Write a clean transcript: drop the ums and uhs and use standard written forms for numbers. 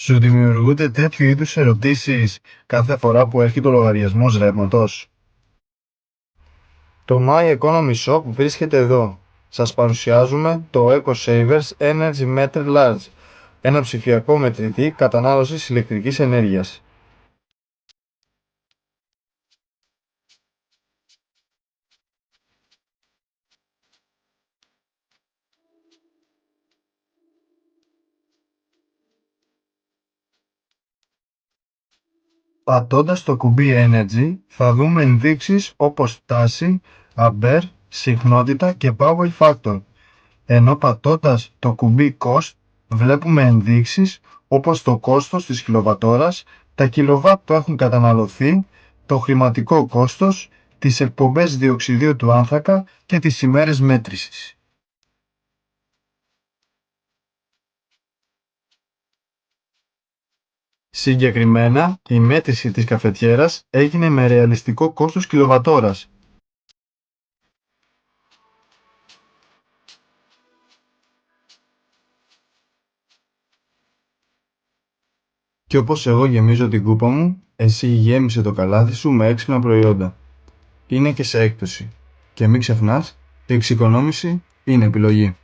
Σου δημιουργούνται τέτοιου είδους ερωτήσεις κάθε φορά που έρχεται ο λογαριασμός ρεύματος? Το My Economy Shop βρίσκεται εδώ. Σας παρουσιάζουμε το EcoSavers Energy Meter Large, ένα ψηφιακό μετρητή κατανάλωσης ηλεκτρικής ενέργειας. Πατώντας το κουμπί Energy θα δούμε ενδείξεις όπως τάση, αμπέρ, συχνότητα και power factor. Ενώ πατώντας το κουμπί Cost βλέπουμε ενδείξεις όπως το κόστος της κιλοβατώρας, τα κιλοβάτ που έχουν καταναλωθεί, το χρηματικό κόστος, τις εκπομπές διοξιδίου του άνθρακα και τις ημέρες μέτρησης. Συγκεκριμένα, η μέτρηση της καφετιέρας έγινε με ρεαλιστικό κόστος κιλοβατώρας. Και όπως εγώ γεμίζω την κούπα μου, εσύ γέμισε το καλάθι σου με έξυπνα προϊόντα. Είναι και σε έκπτωση. Και μην ξεχνάς, η εξοικονόμηση είναι επιλογή.